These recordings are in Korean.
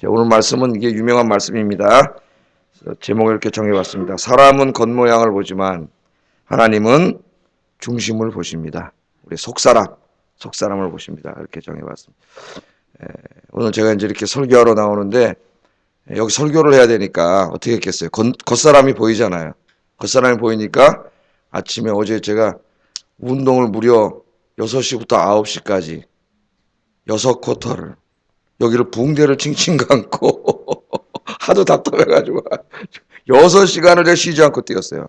자, 오늘 말씀은 이게 유명한 말씀입니다. 제목을 이렇게 정해봤습니다. 사람은 겉모양을 보지만 하나님은 중심을 보십니다. 우리 속사람을 보십니다. 이렇게 정해봤습니다. 오늘 제가 이제 이렇게 설교하러 나오는데 여기 설교를 해야 되니까 어떻게 했겠어요? 겉사람이 보이잖아요. 겉사람이 보이니까 아침에 어제 제가 운동을 무려 6시부터 9시까지 6쿼터를 여기를 붕대를 칭칭 감고 하도 답답해가지고 6시간을 제가 쉬지 않고 뛰었어요.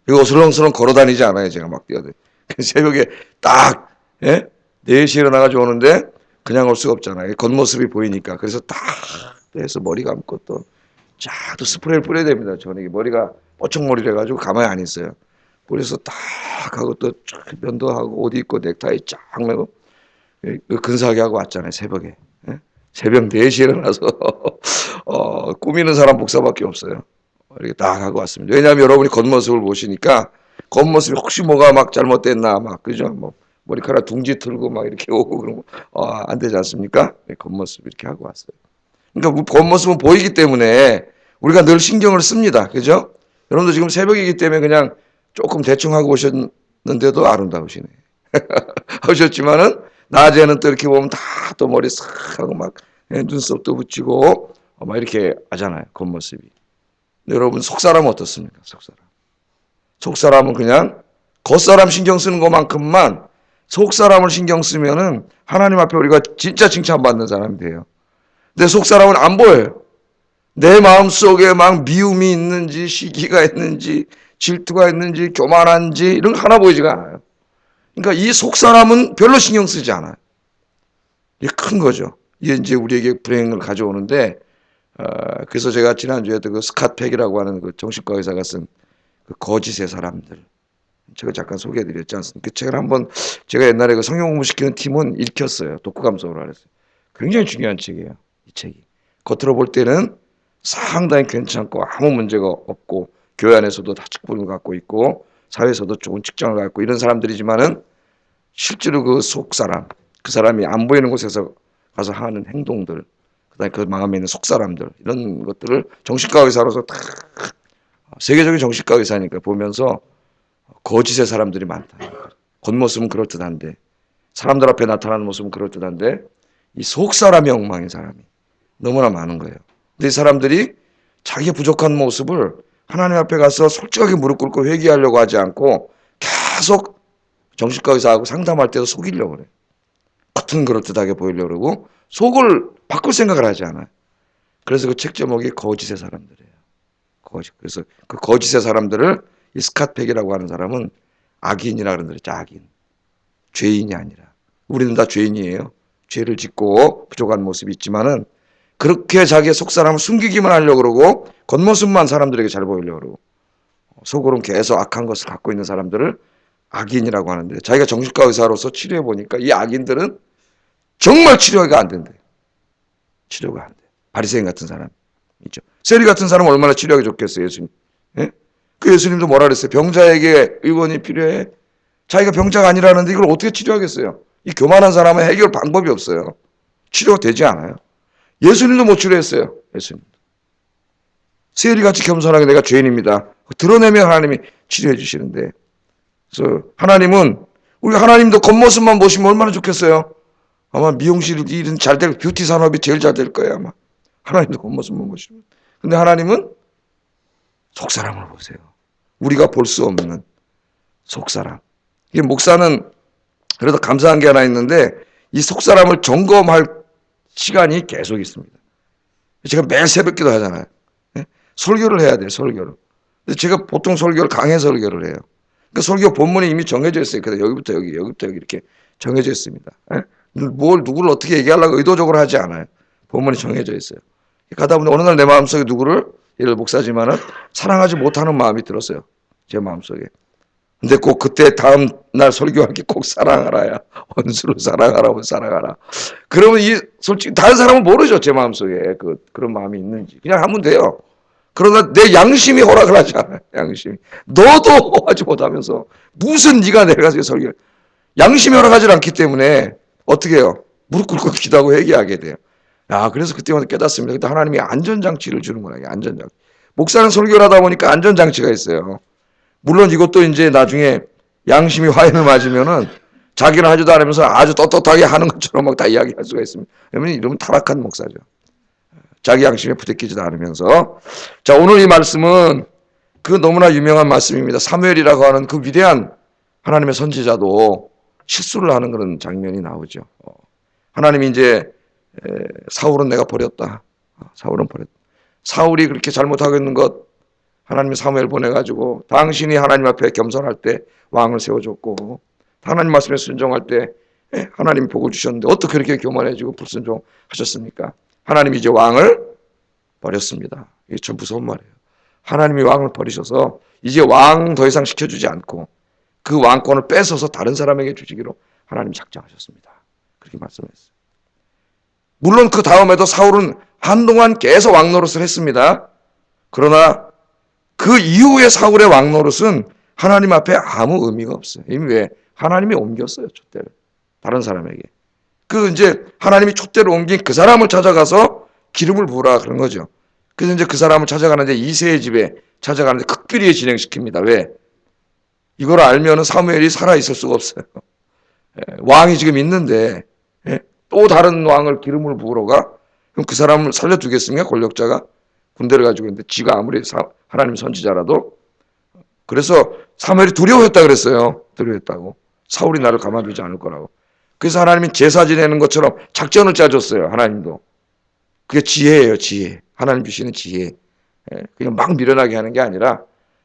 이거 어슬렁슬렁 걸어다니지 않아요. 제가 막 뛰어도. 새벽에 딱 4시에 일어나가지고 오는데 그냥 올 수가 없잖아요. 겉모습이 보이니까. 그래서 딱 해서 머리 감고 또 쫙 또 스프레이를 뿌려야 됩니다. 저는 머리가 뽀청머리를 해가지고 가만히 안 있어요. 뿌려서 딱 하고 또 쫙 면도하고 옷 입고 넥타이 쫙 매고 근사하게 하고 왔잖아요. 새벽에. 새벽 4시에 일어나서 꾸미는 사람 목사밖에 없어요. 이렇게 딱 하고 왔습니다. 왜냐하면 여러분이 겉모습을 보시니까 겉모습이 혹시 뭐가 막 잘못됐나 막 그죠? 뭐 머리카락 둥지 틀고 막 이렇게 오고 그러면 안 되지 않습니까? 겉모습 이렇게 하고 왔어요. 그러니까 겉모습은 보이기 때문에 우리가 늘 신경을 씁니다. 그죠? 여러분도 지금 새벽이기 때문에 그냥 조금 대충 하고 오셨는데도 아름다우시네. 하셨지만은 낮에는 또 이렇게 보면 다 또 머리 싹 하고 막 눈썹도 붙이고 막 이렇게 하잖아요. 겉모습이. 여러분 속사람은 어떻습니까? 속사람은 그냥 겉사람 신경 쓰는 것만큼만 속사람을 신경 쓰면은 하나님 앞에 우리가 진짜 칭찬받는 사람이 돼요. 근데 속사람은 안 보여요. 내 마음속에 막 미움이 있는지 시기가 있는지 질투가 있는지 교만한지 이런 거 하나 보이지가 않아요. 그러니까 이 속사람은 별로 신경 쓰지 않아요. 이게 큰 거죠. 이게 이제 우리에게 불행을 가져오는데, 그래서 제가 지난주에도 그 스캇 팩이라고 하는 그 정신과 의사가 쓴 그 거짓의 사람들. 제가 잠깐 소개해드렸지 않습니까? 그 책을 한번 제가 옛날에 그 성경 공부시키는 팀은 읽혔어요. 독후감성으로 알았어요. 굉장히 중요한 책이에요. 이 책이. 겉으로 볼 때는 상당히 괜찮고 아무 문제가 없고 교회 안에서도 다 직분을 갖고 있고 사회에서도 좋은 직장을 갖고 이런 사람들이지만은 실제로 그 속사람, 그 사람이 안 보이는 곳에서 가서 하는 행동들, 그다음에 그 마음에 있는 속사람들 이런 것들을 정신과 의사로서 다 세계적인 정신과 의사니까 보면서 거짓의 사람들이 많다. 겉모습은 그럴듯한데 사람들 앞에 나타나는 모습은 그럴듯한데 이 속사람이 엉망인 사람이 너무나 많은 거예요. 근데 이 사람들이 자기의 부족한 모습을 하나님 앞에 가서 솔직하게 무릎 꿇고 회개하려고 하지 않고 계속 정신과 의사하고 상담할 때도 속이려고 그래요. 겉은 그럴듯하게 보이려고 그러고 속을 바꿀 생각을 하지 않아요. 그래서 그 책 제목이 거짓의 사람들이에요. 거짓. 그래서 그 거짓의 사람들을 이 스캇 팩이라고 하는 사람은 악인이라 그러는 거죠. 악인. 죄인이 아니라. 우리는 다 죄인이에요. 죄를 짓고 부족한 모습이 있지만은 그렇게 자기의 속사람을 숨기기만 하려고 그러고 겉모습만 사람들에게 잘 보이려고 그러고 속으로는 계속 악한 것을 갖고 있는 사람들을 악인이라고 하는데 자기가 정신과 의사로서 치료해 보니까 이 악인들은 정말 치료가 안 된대요. 치료가 안 돼. 바리새인 같은 사람 있죠. 세리 같은 사람 얼마나 치료하기 좋겠어요, 예수님. 예? 그 예수님도 뭐라 그랬어요? 병자에게 의원이 필요해. 자기가 병자가 아니라는데 이걸 어떻게 치료하겠어요? 이 교만한 사람은 해결 방법이 없어요. 치료가 되지 않아요. 예수님도 못 치료했어요. 예수님도. 세리같이 겸손하게 내가 죄인입니다. 드러내면 하나님이 치료해 주시는데 그래서 하나님은 우리 하나님도 겉모습만 보시면 얼마나 좋겠어요. 아마 미용실 일은 잘 될, 뷰티 산업이 제일 잘 될 거예요, 아마. 하나님도 겉모습만 보시면. 근데 하나님은 속사람을 보세요. 우리가 볼 수 없는 속사람. 이게 목사는 그래도 감사한 게 하나 있는데 이 속사람을 점검할 시간이 계속 있습니다. 제가 매일 새벽기도 하잖아요. 설교를 해야 돼요, 설교를. 근데 제가 보통 설교를 강해 설교를 해요. 그 설교 본문이 이미 정해져 있어요. 그래서 여기부터 여기, 여기부터 여기 이렇게 정해져 있습니다. 뭘 누구를 어떻게 얘기하려고 의도적으로 하지 않아요. 본문이 정해져 있어요. 가다 보니 어느 날 내 마음속에 누구를 예를 목사지만은 사랑하지 못하는 마음이 들었어요. 제 마음속에. 근데 꼭 그때 다음 날 설교할 게 꼭 사랑하라야. 원수를 사랑하라면 사랑하라. 그러면 솔직히 다른 사람은 모르죠. 제 마음속에 그런 마음이 있는지. 그냥 하면 돼요. 그러나 내 양심이 허락을 하지 않아요. 양심이. 너도 하지 못하면서 무슨 네가 내려가서 설교. 양심이 허락하지 않기 때문에 어떻게 해요? 무릎 꿇고 기도하고 회개하게 돼요. 그래서 그때마다 깨닫습니다. 그때 하나님이 안전장치를 주는구나. 안전장치. 목사는 설교를 하다 보니까 안전장치가 있어요. 물론 이것도 이제 나중에 양심이 화인을 맞으면은 자기는 하지도 않으면서 아주 떳떳하게 하는 것처럼 막 다 이야기할 수가 있습니다. 왜냐면 이러면 타락한 목사죠. 자기 양심에 부대끼지도 않으면서. 자, 오늘 이 말씀은 그 너무나 유명한 말씀입니다. 사무엘이라고 하는 그 위대한 하나님의 선지자도 실수를 하는 그런 장면이 나오죠. 하나님이 이제 사울은 내가 버렸다. 사울은 버렸다. 사울이 그렇게 잘못하고 있는 것 하나님이 사무엘 보내가지고 당신이 하나님 앞에 겸손할 때 왕을 세워줬고 하나님 말씀에 순종할 때 하나님이 복을 주셨는데 어떻게 그렇게 교만해지고 불순종하셨습니까? 하나님이 이제 왕을 버렸습니다. 이게 참 무서운 말이에요. 하나님이 왕을 버리셔서 이제 왕 더 이상 시켜주지 않고 그 왕권을 뺏어서 다른 사람에게 주시기로 하나님이 작정하셨습니다. 그렇게 말씀했어요. 물론 그 다음에도 사울은 한동안 계속 왕 노릇을 했습니다. 그러나 그 이후에 사울의 왕 노릇은 하나님 앞에 아무 의미가 없어요. 이미 왜? 하나님이 옮겼어요, 촛대를. 다른 사람에게. 그 이제 하나님이 촛대를 옮긴 그 사람을 찾아가서 기름을 부으라 그런 거죠. 그래서 이제 그 사람을 찾아가는데 이새의 집에 찾아가는데 극비리에 진행시킵니다. 왜? 이걸 알면은 사무엘이 살아있을 수가 없어요. 왕이 지금 있는데 또 다른 왕을 기름을 부으러 가? 그럼 그 사람을 살려두겠습니까? 권력자가 군대를 가지고 있는데 지가 아무리 하나님 선지자라도. 그래서 사무엘이 두려워했다 그랬어요. 두려워했다고. 사울이 나를 가만두지 않을 거라고. 그래서 하나님이 제사 지내는 것처럼 작전을 짜줬어요. 하나님도. 그게 지혜예요. 지혜. 하나님 주시는 지혜. 그냥 막 밀어나게 하는 게 아니라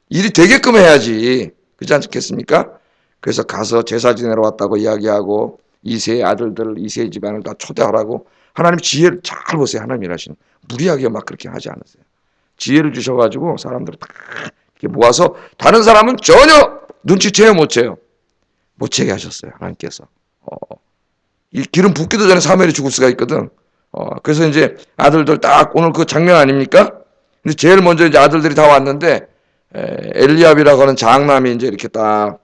일이 되게끔 해야지. 그렇지 않겠습니까? 그래서 가서 제사 지내러 왔다고 이야기하고 이새의 아들들, 이새의 집안을 다 초대하라고. 하나님 지혜를 잘 보세요. 하나님 일하시는. 무리하게 막 그렇게 하지 않으세요. 지혜를 주셔가지고 사람들을 다 이렇게 모아서 다른 사람은 전혀 눈치채요, 못 채요. 못 채게 하셨어요. 하나님께서. 이 기름 붓기도 전에 사무엘이 죽을 수가 있거든. 그래서 이제 아들들 딱 오늘 그 장면 아닙니까? 근데 제일 먼저 이제 아들들이 다 왔는데 엘리압이라고 하는 장남이 이제 이렇게 딱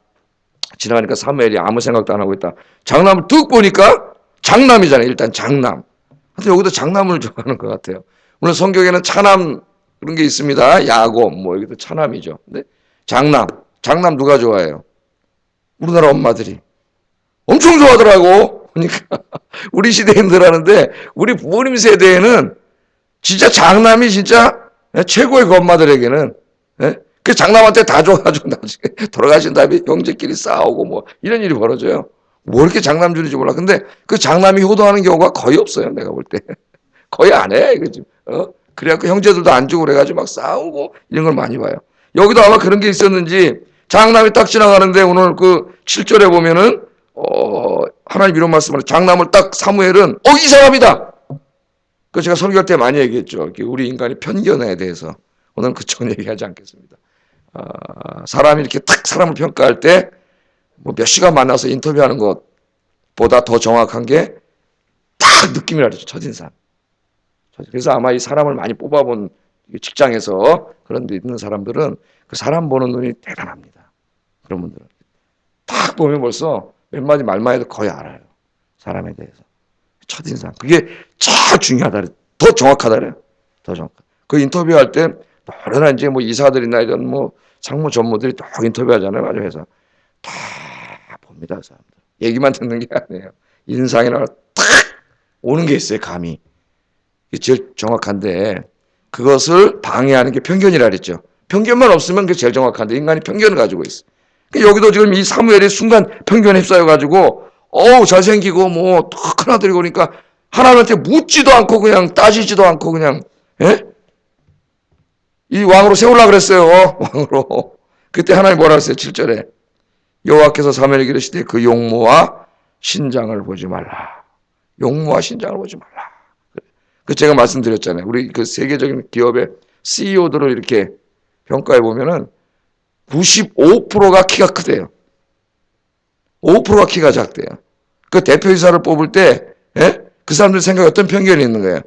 지나가니까 사무엘이 아무 생각도 안 하고 있다. 장남을 뚝 보니까 장남이잖아요. 일단 장남. 하여튼 여기도 장남을 좋아하는 것 같아요. 물론 성경에는 차남 그런 게 있습니다. 야곱 뭐 여기도 차남이죠. 근데 장남 누가 좋아해요? 우리나라 엄마들이 엄청 좋아하더라고. 그러니까 우리 시대인들 하는데 우리 부모님 세대에는 진짜 장남이 진짜 최고의 그 엄마들에게는 그 장남한테 다 줘가지고 나중에 돌아가신 다음에 형제끼리 싸우고 뭐 이런 일이 벌어져요. 뭐 이렇게 장남 주는지 몰라. 근데 그 장남이 효도하는 경우가 거의 없어요. 내가 볼 때. 거의 안 해. 그지? 그래갖고 형제들도 안 주고 그래가지고 막 싸우고 이런 걸 많이 봐요. 여기도 아마 그런 게 있었는지 장남이 딱 지나가는데 오늘 그 7절에 보면은 하나님 이런 말씀을 장남을 딱 사무엘은 이 사람이다. 그 제가 설교할 때 많이 얘기했죠. 우리 인간의 편견에 대해서. 오늘은 그쪽은 얘기하지 않겠습니다. 사람이 이렇게 탁 사람을 평가할 때 뭐 몇 시간 만나서 인터뷰하는 것보다 더 정확한 게 딱 느낌이라 그러죠. 첫인상. 그래서 아마 이 사람을 많이 뽑아본 직장에서 그런 데 있는 사람들은 그 사람 보는 눈이 대단합니다. 그런 분들은. 딱 보면 벌써 몇 마디 말만 해도 거의 알아요. 사람에 대해서. 첫인상. 그게 제일 중요하다. 더 정확하다 그래요. 더 정확하다. 그 인터뷰할 때 여러 이제 뭐 이사들이나 이런 뭐 상무 전무들이 딱 인터뷰하잖아요. 아주 회사. 다 봅니다. 사람들. 얘기만 듣는 게 아니에요. 인상이나 딱 오는 게 있어요. 감이. 이게 제일 정확한데 그것을 방해하는 게 편견이라 그랬죠. 편견만 없으면 그게 제일 정확한데 인간이 편견을 가지고 있어. 여기도 지금 이 사무엘이 순간 편견에 휩싸여가지고 잘생기고 뭐 큰 아들이 오니까 하나님한테 묻지도 않고 그냥 따지지도 않고 그냥 이 왕으로 세우려고 그랬어요. 왕으로. 그때 하나님 뭐라 그랬어요? 7절에 여호와께서 사무엘에게 이르시되 그 용모와 신장을 보지 말라. 용모와 신장을 보지 말라. 그 제가 말씀드렸잖아요. 우리 그 세계적인 기업의 CEO들을 이렇게 평가해 보면은 95%가 키가 크대요. 5%가 키가 작대요. 그 대표이사를 뽑을 때, 그 사람들 생각에 어떤 편견이 있는 거예요?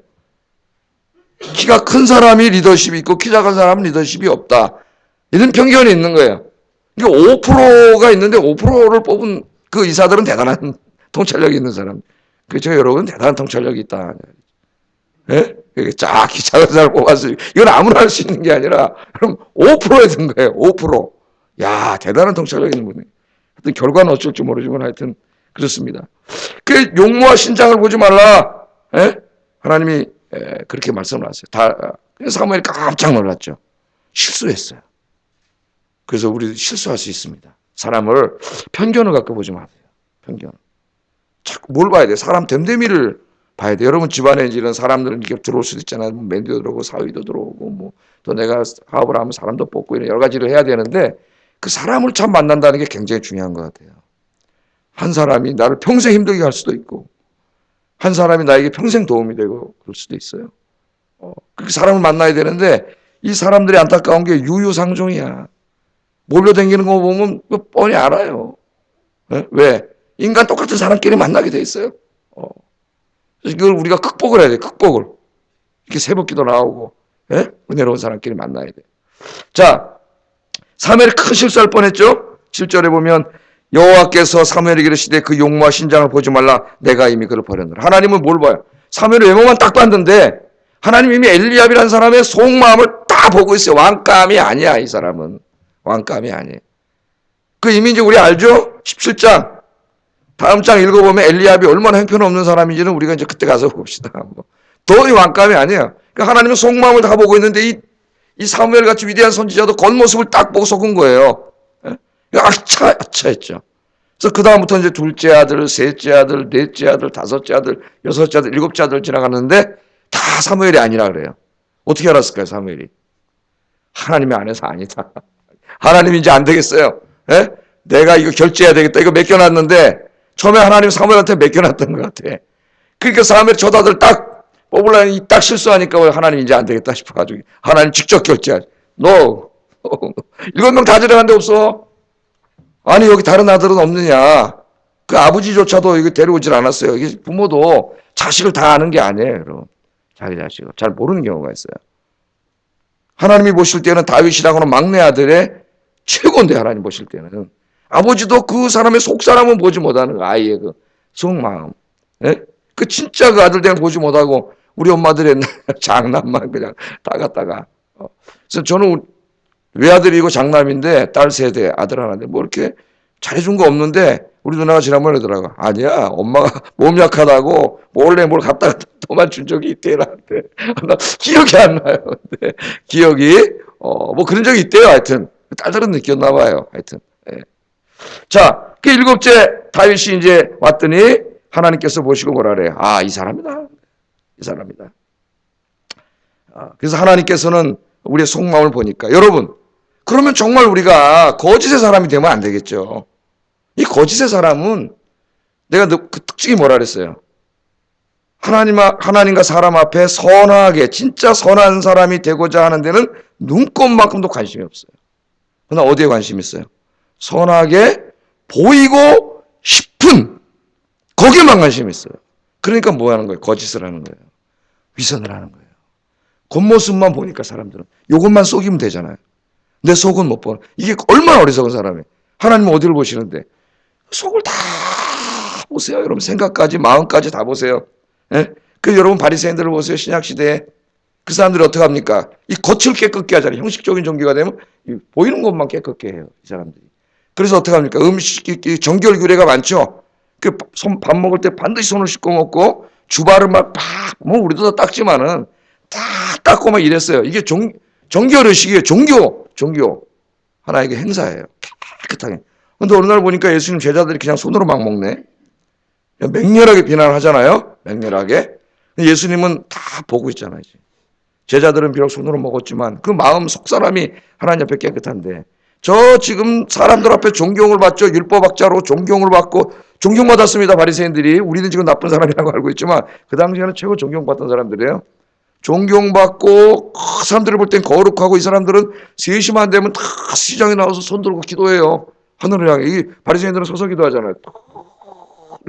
키가 큰 사람이 리더십이 있고 키 작은 사람은 리더십이 없다. 이런 편견이 있는 거예요. 그러니까 5%가 있는데 5%를 뽑은 그 이사들은 대단한 통찰력이 있는 사람. 그렇죠. 여러분 대단한 통찰력이 있다. 예? 이렇게 쫙 작은 사람을 뽑아서 이건 아무나 할 수 있는 게 아니라 그럼 5%에 든 거예요. 5%. 야, 대단한 통찰력 있는 분이. 하여튼 결과는 어쩔지 모르지만 하여튼 그렇습니다. 그 용모와 신장을 보지 말라. 예? 하나님이 그렇게 말씀을 하세요. 그래서 사무엘이 깜짝 놀랐죠. 실수했어요. 그래서 우리 실수할 수 있습니다. 사람을 편견을 갖고 보지 마세요. 편견. 자꾸 뭘 봐야 돼요? 사람 됨됨이를 봐야 돼요. 여러분 집안에 이런 사람들은 이렇게 들어올 수도 있잖아요. 뭐 맨디도 들어오고 사위도 들어오고 뭐 또 내가 사업을 하면 사람도 뽑고 이런 여러 가지를 해야 되는데 그 사람을 참 만난다는 게 굉장히 중요한 것 같아요. 한 사람이 나를 평생 힘들게 할 수도 있고 한 사람이 나에게 평생 도움이 되고 그럴 수도 있어요. 그렇게 사람을 만나야 되는데 이 사람들이 안타까운 게 유유상종이야. 몰려다니는 거 보면 뻔히 알아요. 왜? 인간 똑같은 사람끼리 만나게 돼 있어요. 이걸 우리가 극복을 해야 돼. 극복을. 이렇게 새벽기도 나오고 은혜로운 사람끼리 만나야 돼. 자, 사무엘이 큰 실수할 뻔했죠. 7절에 보면 여호와께서 사무엘에게 이르시되 그 용모와 신장을 보지 말라. 내가 이미 그를 버렸노라. 하나님은 뭘 봐요? 사무엘의 외모만 딱 봤는데 하나님 이미 엘리압이라는 사람의 속마음을 다 보고 있어요. 왕감이 아니야. 이 사람은. 왕감이 아니에요. 그 이미 이제 우리 알죠? 17장. 다음 장 읽어보면 엘리압이 얼마나 형편없는 사람인지는 우리가 이제 그때 가서 봅시다. 더 왕감이 아니에요. 그러니까 하나님은 속마음을 다 보고 있는데 이 사무엘 같이 위대한 선지자도 겉모습을 딱 보고 속은 거예요. 아차했죠. 그래서 그 다음부터 이제 둘째 아들, 셋째 아들, 넷째 아들, 다섯째 아들, 여섯째 아들, 일곱째 아들 지나갔는데 다 사무엘이 아니라 그래요. 어떻게 알았을까요, 사무엘이? 하나님의 안에서 아니다. 하나님 이제 안 되겠어요. 내가 이거 결제해야 되겠다. 이거 맡겨놨는데 처음에 하나님 사무엘한테 맡겨놨던 것 같아. 그러니까 사무엘 저 아들 딱 뽑으려니 딱 실수하니까 하나님 이제 안 되겠다 싶어가지고 하나님 직접 결제하지. No. 7명 다 데려갔는데 없어. 아니 여기 다른 아들은 없느냐. 그 아버지조차도 이거 데려오질 않았어요. 이게 부모도 자식을 다 아는 게 아니에요. 여러분. 자기 자식을 잘 모르는 경우가 있어요. 하나님이 보실 때는 다윗이라고는 막내 아들의 최고인데 하나님 보실 때는 아버지도 그 사람의 속사람은 보지 못하는 거, 아이의 그 속마음. 그 진짜 그 아들 되는 보지 못하고 우리 엄마들의 장남만 그냥 다 갖다가. 그래서 저는 외아들이고 장남인데 딸 세대 아들 하나인데 뭐 이렇게 잘해준 거 없는데 우리 누나가 지난번에 그러더라고. 아니야 엄마가 몸 약하다고 몰래 뭘 갖다가 도만 준 적이 있대 나한테. 나 기억이 안 나요. 근데 기억이 뭐 그런 적이 있대요. 하여튼 딸들은 느꼈나 봐요. 하여튼. 자, 그 일곱째 다윗이 이제 왔더니 하나님께서 보시고 뭐라 그래요? 아, 이 사람이다. 이 사람이다. 그래서 하나님께서는 우리의 속마음을 보니까 여러분 그러면 정말 우리가 거짓의 사람이 되면 안 되겠죠. 이 거짓의 사람은 내가 그 특징이 뭐라 그랬어요? 하나님과 사람 앞에 선하게 진짜 선한 사람이 되고자 하는 데는 눈꼽만큼도 관심이 없어요. 그러나 어디에 관심이 있어요? 선하게 보이고 싶은 거기에만 관심이 있어요. 그러니까 뭐 하는 거예요? 거짓을 하는 거예요. 위선을 하는 거예요. 겉모습만 보니까 사람들은 이것만 속이면 되잖아요. 내 속은 못 보는. 이게 얼마나 어리석은 사람이에요. 하나님은 어디를 보시는데 속을 다 보세요. 여러분 생각까지 마음까지 다 보세요. 그 여러분 바리새인들을 보세요. 신약시대에 그 사람들이 어떻게 합니까? 이 겉을 깨끗게 하잖아요. 형식적인 종교가 되면 보이는 것만 깨끗게 해요. 이 사람들이. 그래서 어떻게 합니까? 정결규례가 많죠. 그 밥 먹을 때 반드시 손을 씻고 먹고 주발을 뭐 우리도 다 닦지만은 다 닦고 막 이랬어요. 이게 정결의식이에요. 종교. 하나의 행사예요. 깨끗하게. 근데 어느 날 보니까 예수님 제자들이 그냥 손으로 막 먹네. 맹렬하게 비난을 하잖아요. 맹렬하게. 예수님은 다 보고 있잖아요. 제자들은 비록 손으로 먹었지만 그 마음 속 사람이 하나님 앞에 깨끗한데 저 지금 사람들 앞에 존경을 받죠. 율법학자로 존경을 받고 존경받았습니다. 바리새인들이. 우리는 지금 나쁜 사람이라고 알고 있지만 그 당시에는 최고 존경받던 사람들이에요. 존경받고 사람들을 볼 땐 거룩하고 이 사람들은 3시만 되면 다 시장에 나와서 손 들고 기도해요. 하늘을 향해. 이 바리새인들은 서서 기도하잖아요.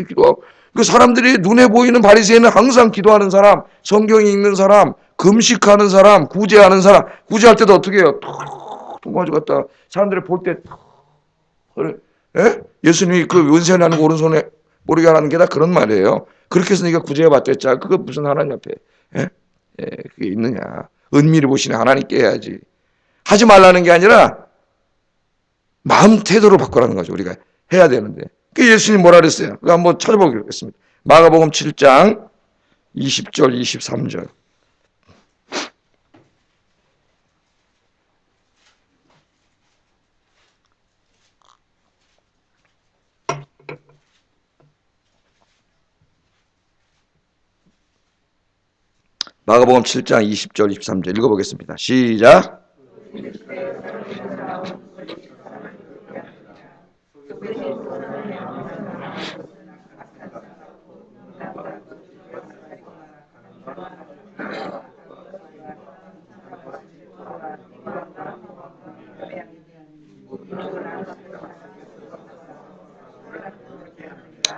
기도하고. 그 사람들이 눈에 보이는 바리새인은 항상 기도하는 사람, 성경 읽는 사람, 금식하는 사람, 구제하는 사람. 구제할 때도 어떻게 해요? 통 가지고 갔다 사람들이 볼 때 예수님이 그 은세나는 거 오른손에 모르게 하는 게 다 그런 말이에요. 그렇게 해서 네가 구제해 봤댔자 그거 무슨 하나님 앞에 그게 있느냐. 은밀히 보시는 하나님께 해야지. 하지 말라는 게 아니라 마음 태도를 바꾸라는 거죠. 우리가 해야 되는데. 그 예수님 뭐라 그랬어요? 그거 한번 찾아보겠습니다. 마가복음 7장 20절 23절. 마가복음 7장 20절 23절 읽어보겠습니다. 시작.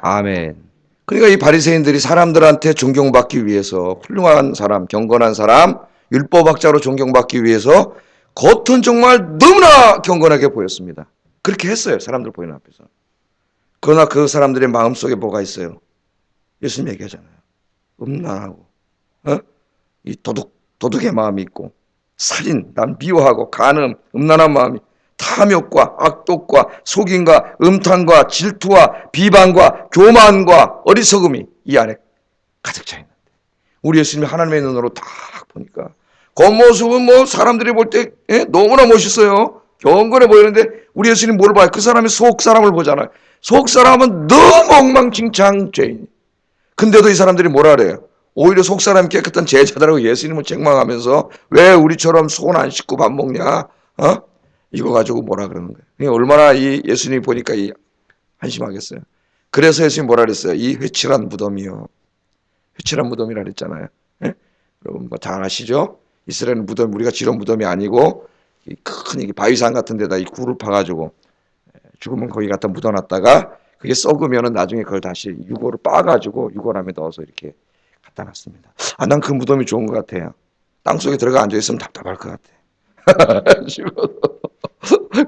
아멘. 그러니까 이 바리새인들이 사람들한테 존경받기 위해서 훌륭한 사람, 경건한 사람, 율법학자로 존경받기 위해서 겉은 정말 너무나 경건하게 보였습니다. 그렇게 했어요. 사람들 보이는 앞에서. 그러나 그 사람들의 마음속에 뭐가 있어요? 예수님 얘기하잖아요. 음란하고 이 도둑의 마음이 있고 살인, 남 미워하고 간음, 음란한 마음이 탐욕과 악독과 속임과 음탕과 질투와 비방과 교만과 어리석음이 이 안에 가득 차 있는데 우리 예수님이 하나님의 눈으로 딱 보니까 겉모습은 뭐 사람들이 볼 때 너무나 멋있어요. 경건해 보이는데 우리 예수님 뭘 봐요? 그 사람이 속 사람을 보잖아요. 속 사람은 너무 엉망진창 죄인. 근데도 이 사람들이 뭐라 그래요? 오히려 속 사람이 깨끗한 제자들하고 예수님을 책망하면서 왜 우리처럼 손 안 씻고 밥 먹냐? 이거 가지고 뭐라 그러는 거예요. 그러니까 얼마나 이 예수님이 보니까 한심하겠어요. 그래서 예수님이 뭐라 그랬어요? 이 회칠한 무덤이요. 회칠한 무덤이라 그랬잖아요. 여러분 뭐 다 아시죠? 이스라엘 무덤, 우리가 지런 무덤이 아니고 큰 바위산 같은 데다 이 굴을 파가지고 죽으면 거기 갖다 묻어놨다가 그게 썩으면은 나중에 그걸 다시 유골을 빻아가지고 유골함에 넣어서 이렇게 갖다 놨습니다. 난 그 무덤이 좋은 것 같아요. 땅속에 들어가 앉아있으면 답답할 것 같아.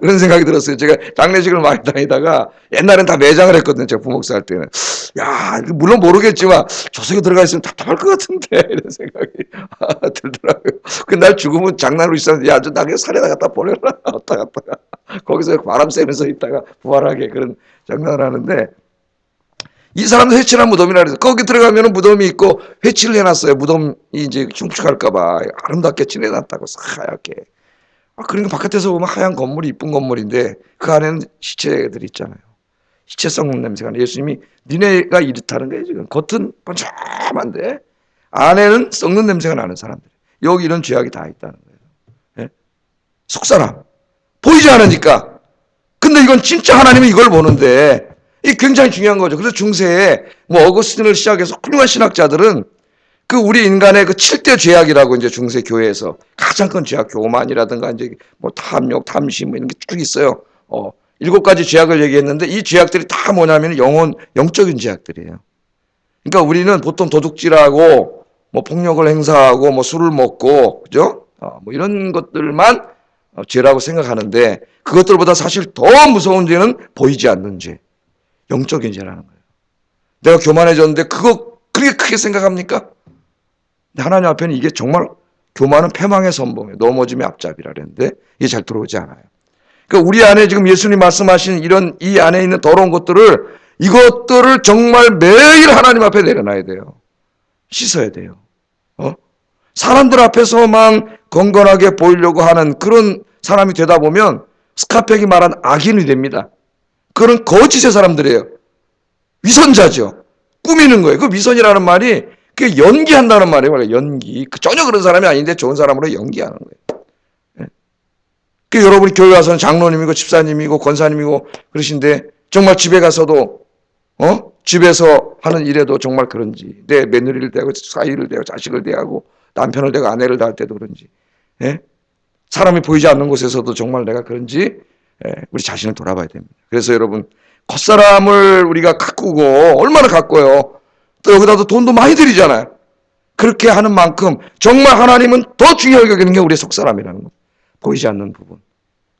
그런 생각이 들었어요. 제가 장례식을 많이 다니다가 옛날엔 다 매장을 했거든요. 제가 부목사 할 때는. 야, 물론 모르겠지만 저 속에 들어가 있으면 답답할 것 같은데 이런 생각이 들더라고요. 그날 죽으면 장난으로 있었는데 야, 저 나게 산에다 갖다 버려라. 왔다 갔다가 거기서 바람 쐬면서 있다가 부활하게 그런 장난을 하는데 이 사람도 회칠한 무덤이라 그래서 거기 들어가면 무덤이 있고 회칠을 해놨어요. 무덤이 이제 흉측할까봐 아름답게 칠해놨다고 하얗게. 그러니까 바깥에서 보면 하얀 건물이 이쁜 건물인데 그 안에는 시체들이 있잖아요. 시체 썩는 냄새가 나. 예수님이 니네가 이렇다는 거예요. 지금 겉은 번쩍한데 안에는 썩는 냄새가 나는 사람들. 여기 이런 죄악이 다 있다는 거예요. 네? 속사람 보이지 않으니까. 근데 이건 진짜 하나님이 이걸 보는데 이게 굉장히 중요한 거죠. 그래서 중세에 뭐 어거스틴을 시작해서 훌륭한 신학자들은 그 우리 인간의 그 7대 죄악이라고 이제 중세 교회에서 가장 큰 죄악, 교만이라든가 이제 뭐 탐욕, 탐심 뭐 이런 게 쭉 있어요. 7가지 죄악을 얘기했는데 이 죄악들이 다 뭐냐면 영적인 죄악들이에요. 그러니까 우리는 보통 도둑질하고 뭐 폭력을 행사하고 뭐 술을 먹고 그죠? 뭐 이런 것들만 죄라고 생각하는데 그것들보다 사실 더 무서운 죄는 보이지 않는 죄, 영적인 죄라는 거예요. 내가 교만해졌는데 그거 그렇게 크게 생각합니까? 하나님 앞에는 이게 정말 교만은 패망의 선봉이에요. 넘어짐의 앞잡이라 그랬는데 이게 잘 들어오지 않아요. 그러니까 우리 안에 지금 예수님 말씀하신 이런 이 안에 있는 더러운 이것들을 정말 매일 하나님 앞에 내려놔야 돼요. 씻어야 돼요. 사람들 앞에서만 건건하게 보이려고 하는 그런 사람이 되다 보면 스카펙이 말한 악인이 됩니다. 그런 거짓의 사람들이에요. 위선자죠. 꾸미는 거예요. 그 위선이라는 말이 그게 연기한다는 말이에요. 연기. 전혀 그런 사람이 아닌데 좋은 사람으로 연기하는 거예요. 그 여러분이 교회 와서는 장로님이고 집사님이고 권사님이고 그러신데 정말 집에 가서도 집에서 하는 일에도 정말 그런지 내 며느리를 대하고 사위를 대하고 자식을 대하고 남편을 대하고 아내를 대할 때도 그런지 사람이 보이지 않는 곳에서도 정말 내가 그런지 우리 자신을 돌아봐야 됩니다. 그래서 여러분 겉사람을 우리가 가꾸고 얼마나 가꿔요. 또 여기다도 돈도 많이 들이잖아요. 그렇게 하는 만큼 정말 하나님은 더 중요하게 여기는 게 우리의 속사람이라는 거. 보이지 않는 부분.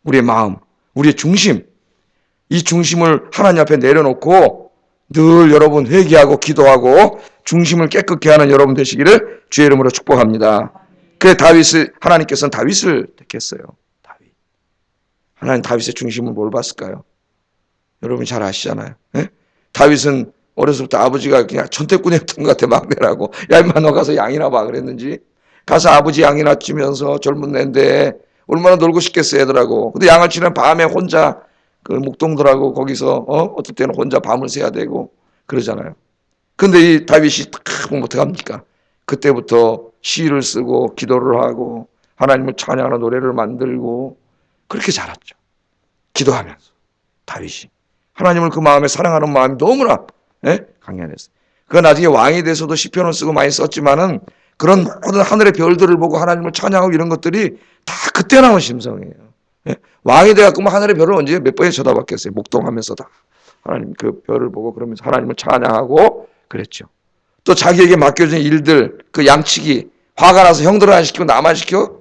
우리의 마음, 우리의 중심. 이 중심을 하나님 앞에 내려놓고 늘 여러분 회개하고 기도하고 중심을 깨끗게 하는 여러분 되시기를 주의 이름으로 축복합니다. 그래 하나님께서는 다윗을 택했어요. 하나님 다윗의 중심을 뭘 봤을까요? 여러분이 잘 아시잖아요. 예? 다윗은 어렸을 때 아버지가 그냥 천태꾼이었던 것 같아. 막내라고. 야 임마 너 가서 양이나 봐 그랬는지. 가서 아버지 양이나 치면서 젊은 애인데 얼마나 놀고 싶겠어 애들하고. 근데 양을 치는 밤에 혼자 그 목동들하고 거기서 어떨 때는 혼자 밤을 새야 되고 그러잖아요. 근데 이 다윗이 딱 보면 어떡합니까? 그때부터 시를 쓰고 기도를 하고 하나님을 찬양하는 노래를 만들고 그렇게 자랐죠. 기도하면서 다윗이 하나님을 그 마음에 사랑하는 마음이 너무나 강렬했어요. 그 나중에 왕이 돼서도 시편을 쓰고 많이 썼지만은 그런 모든 하늘의 별들을 보고 하나님을 찬양하고 이런 것들이 다 그때 나온 심성이에요. 왕이 돼갖고 하늘의 별을 언제 몇 번에 쳐다봤겠어요. 목동하면서 다 하나님 그 별을 보고 그러면서 하나님을 찬양하고 그랬죠. 또 자기에게 맡겨진 일들 그 양치기 화가 나서 형들을 안 시키고 나만 시켜?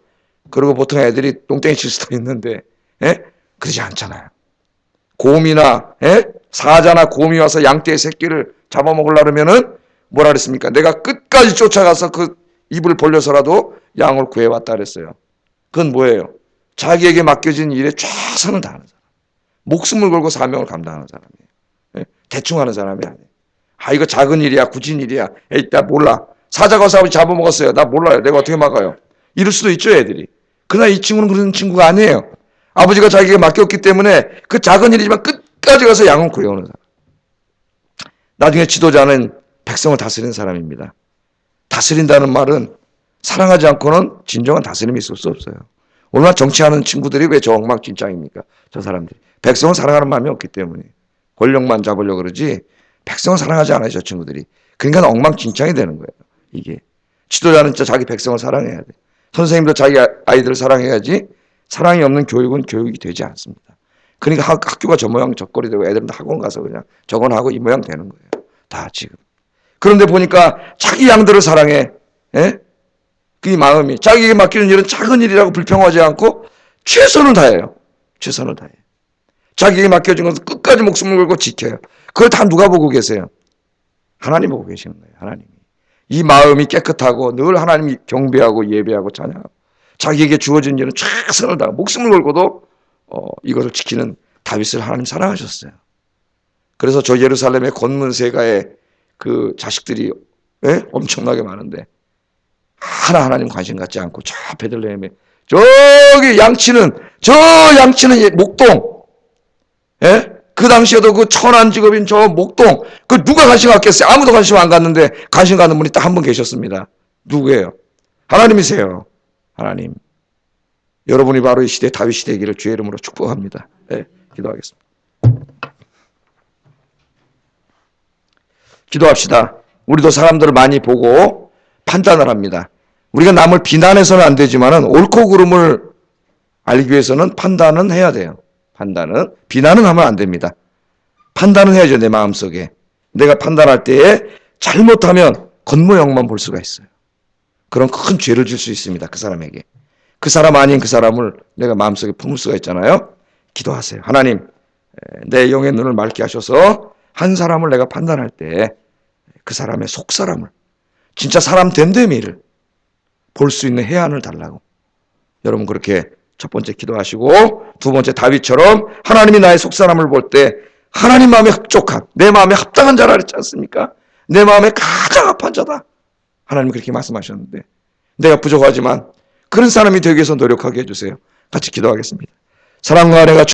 그리고 보통 애들이 똥땡이 칠 수도 있는데 그러지 않잖아요. 곰이나 사자나 곰이 와서 양떼의 새끼를 잡아먹으려고 하면은 뭐라 그랬습니까? 내가 끝까지 쫓아가서 그 입을 벌려서라도 양을 구해왔다 그랬어요. 그건 뭐예요? 자기에게 맡겨진 일에 최선을 다하는 사람. 목숨을 걸고 사명을 감당하는 사람이에요. 대충 하는 사람이 아니에요. 아 이거 작은 일이야 굳은 일이야. 에이 나 몰라. 사자가 사람을 잡아먹었어요. 나 몰라요. 내가 어떻게 막아요. 이럴 수도 있죠 애들이. 그러나 이 친구는 그런 친구가 아니에요. 아버지가 자기에게 맡겼기 때문에 그 작은 일이지만 끝까지 가서 양을 구해오는 사람. 나중에 지도자는 백성을 다스리는 사람입니다. 다스린다는 말은 사랑하지 않고는 진정한 다스림이 있을 수 없어요. 얼마나 정치하는 친구들이 왜 저 엉망진창입니까? 저 사람들이. 백성을 사랑하는 마음이 없기 때문에. 권력만 잡으려고 그러지 백성을 사랑하지 않아요. 저 친구들이. 그러니까 엉망진창이 되는 거예요. 이게. 지도자는 진짜 자기 백성을 사랑해야 돼. 선생님도 자기 아이들을 사랑해야지 사랑이 없는 교육은 교육이 되지 않습니다. 그러니까 학교가 저 모양 저꼴이 되고 애들은 다 학원 가서 그냥 저건 하고 이 모양 되는 거예요. 다 지금. 그런데 보니까 자기 양들을 사랑해. 그 마음이 자기에게 맡기는 일은 작은 일이라고 불평하지 않고 최선을 다해요. 최선을 다해요. 자기에게 맡겨진 것은 끝까지 목숨을 걸고 지켜요. 그걸 다 누가 보고 계세요? 하나님 보고 계시는 거예요. 하나님이. 이 마음이 깨끗하고 늘 하나님 경배하고 예배하고 찬양하고 자기에게 주어진 일은 최선을 다하고 목숨을 걸고도 이것을 지키는 다윗을 하나님 사랑하셨어요. 그래서 저 예루살렘의 권문세가의 그 자식들이 엄청나게 많은데 하나님 관심 갖지 않고 저 베들레헴에 저기 양치는 목동 그 당시에도 그 천한 직업인 저 목동 그 누가 관심 갖겠어요? 아무도 관심 안 갖는데 관심 갖는 분이 딱 한 분 계셨습니다. 누구예요? 하나님이세요. 하나님. 여러분이 바로 이 시대 다윗이 되기를 주의 이름으로 축복합니다. 기도하겠습니다. 기도합시다. 우리도 사람들을 많이 보고 판단을 합니다. 우리가 남을 비난해서는 안 되지만은 옳고 그름을 알기 위해서는 판단은 해야 돼요. 비난은 하면 안 됩니다. 판단은 해야죠. 내 마음속에. 내가 판단할 때에 잘못하면 겉모양만 볼 수가 있어요. 그런 큰 죄를 줄 수 있습니다. 그 사람에게. 그 사람 아닌 그 사람을 내가 마음속에 품을 수가 있잖아요. 기도하세요. 하나님, 내 영의 눈을 맑게 하셔서 한 사람을 내가 판단할 때 그 사람의 속사람을 진짜 사람 됨됨이를 볼 수 있는 해안을 달라고. 여러분 그렇게 첫 번째 기도하시고 두 번째 다윗처럼 하나님이 나의 속사람을 볼 때 하나님 마음에 흡족한 내 마음에 합당한 자라 그랬지 않습니까? 내 마음에 가장 합한 자다. 하나님 그렇게 말씀하셨는데 내가 부족하지만 그런 사람이 되기 위해서 노력하게 해주세요. 같이 기도하겠습니다. 사랑과 은혜가